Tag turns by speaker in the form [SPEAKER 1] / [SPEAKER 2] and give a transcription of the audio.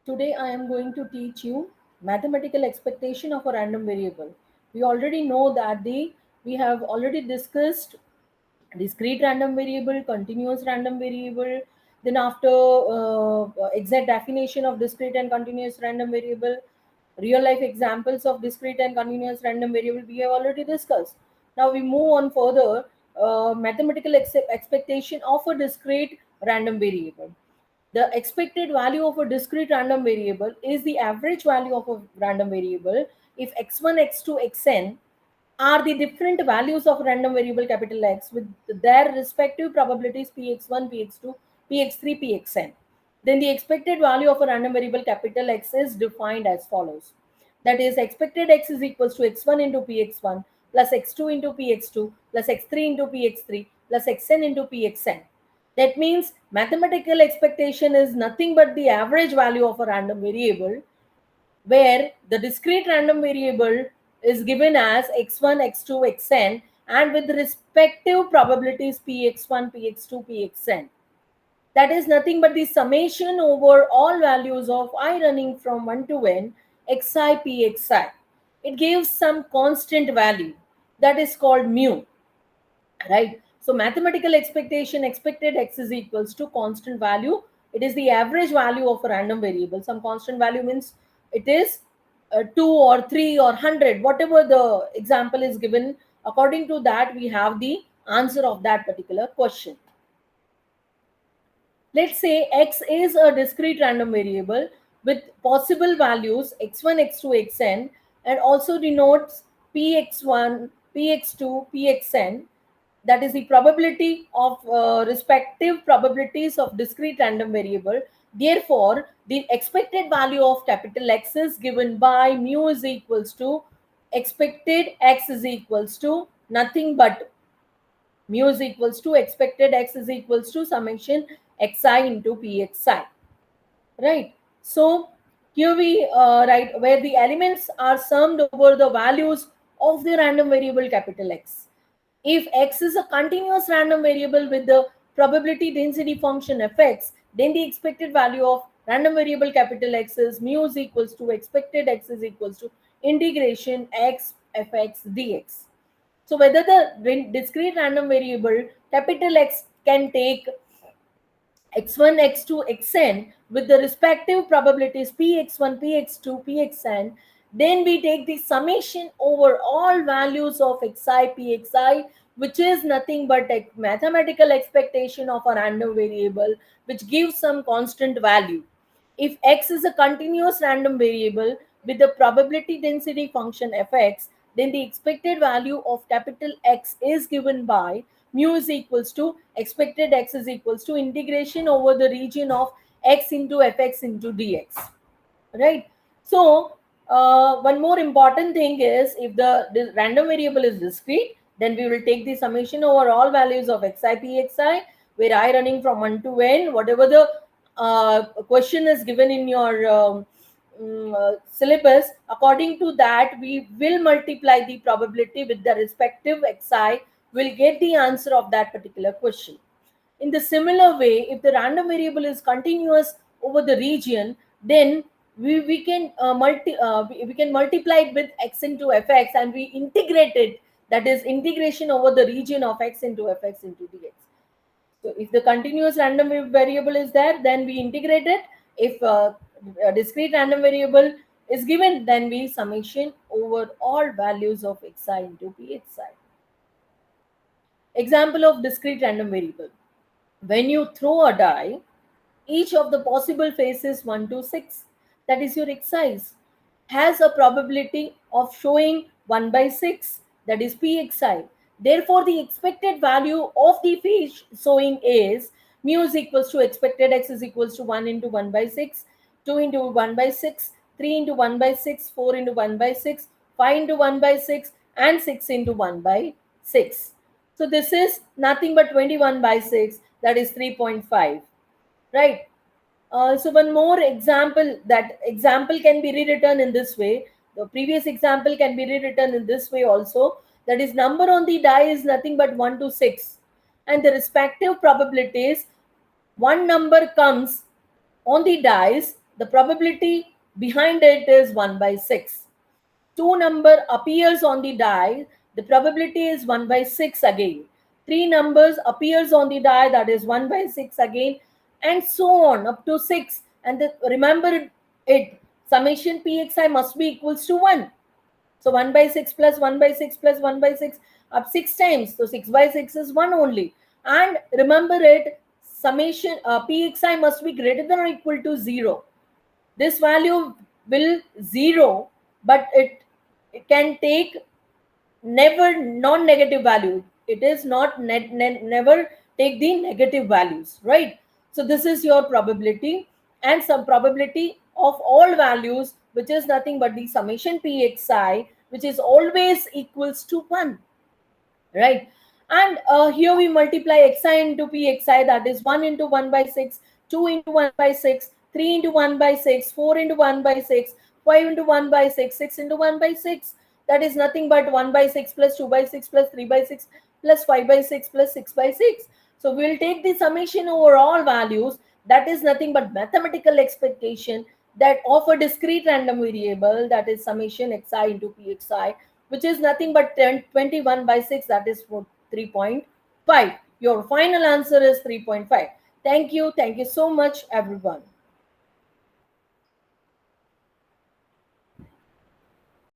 [SPEAKER 1] Today I am going to teach you mathematical expectation of a random variable. We already know that we have already discussed discrete random variable, continuous random variable. Then after exact definition of discrete and continuous random variable, real life examples of discrete and continuous random variable we have already discussed. Now we move on further. Mathematical expectation of a discrete random variable. The expected value of a discrete random variable is the average value of a random variable if x1, x2, xn are the different values of random variable capital X with their respective probabilities px1, px2, px3, pxn. Then the expected value of a random variable capital X is defined as follows. That is, expected X is equals to x1 into px1 plus x2 into px2 plus x3 into px3 plus xn into pxn. That means mathematical expectation is nothing but the average value of a random variable, where the discrete random variable is given as x1, x2, xn, and with respective probabilities px1, px2, pxn. That is nothing but the summation over all values of I running from 1 to n, xi, pxi. It gives some constant value that is called mu, right? So mathematical expectation, expected x is equals to constant value. It is the average value of a random variable. Some constant value means it is 2 or 3 or 100, whatever the example is given. According to that, we have the answer of that particular question. Let's say x is a discrete random variable with possible values x1, x2, xn, and also denotes px1, px2, pxn. That is the probability of respective probabilities of discrete random variable. Therefore, the expected value of capital X is given by mu is equals to expected X is equals to nothing but mu is equals to expected X is equals to summation xi into pxi, right? So here we write where the elements are summed over the values of the random variable capital X. If x is a continuous random variable with the probability density function fx, then the expected value of random variable capital X is mu is equals to expected X is equals to integration x fx dx. So whether the discrete random variable capital X can take x1, x2, xn with the respective probabilities px1, px2, pxn, then we take the summation over all values of xi, pxi, which is nothing but a mathematical expectation of a random variable which gives some constant value. If x is a continuous random variable with the probability density function fx, then the expected value of capital X is given by mu is equals to expected X is equals to integration over the region of x into fx into dx, right? So one more important thing is, if the random variable is discrete, then we will take the summation over all values of xi, pxi, where I running from 1 to n, whatever the question is given in your syllabus. According to that, we will multiply the probability with the respective xi, will get the answer of that particular question. In the similar way, if the random variable is continuous over the region, then we can we can multiply it with x into fx, and we integrate it. That is integration over the region of x into fx into dx. So if the continuous random variable is there, then we integrate it. If a discrete random variable is given, then we summation over all values of xi into pxi. Example of discrete random variable. When you throw a die, each of the possible faces 1 to 6, that is your xis, has a probability of showing 1 by 6, that is pxi. Therefore, the expected value of the face showing is mu is equals to expected x is equals to 1 into 1 by 6, 2 into 1 by 6, 3 into 1 by 6, 4 into 1 by 6, 5 into 1 by 6, and 6 into 1 by 6. So this is nothing but 21 by 6, that is 3.5, right? So one more example, that example can be rewritten in this way. The previous example can be rewritten in this way also. That is, number on the die is nothing but 1 to 6. And the respective probabilities, one number comes on the dice the probability behind it is 1 by 6. 2 number appears on the die, the probability is 1 by 6 again. 3 numbers appears on the die, that is 1 by 6 again, and so on up to 6. And remember it, summation pxi must be equals to 1. So 1 by 6 plus 1 by 6 plus 1 by 6 up 6 times. So 6 by 6 is 1 only. And remember it, summation pxi must be greater than or equal to 0. This value will 0, but it can take never non-negative value. It is not never take the negative values, right? So this is your probability, and some probability of all values, which is nothing but the summation pxi, which is always equals to 1, right? And here we multiply xi into pxi, that is 1 into 1 by 6, 2 into 1 by 6, 3 into 1 by 6, 4 into 1 by 6, 5 into 1 by 6, 6 into 1 by 6. That is nothing but 1 by 6 plus 2 by 6 plus 3 by 6 plus 5 by 6 plus 6 by 6. So we will take the summation over all values. That is nothing but mathematical expectation that of a discrete random variable, that is summation xi into pxi, which is nothing but 21 by 6, that is 3.5. Your final answer is 3.5. Thank you. Thank you so much, everyone.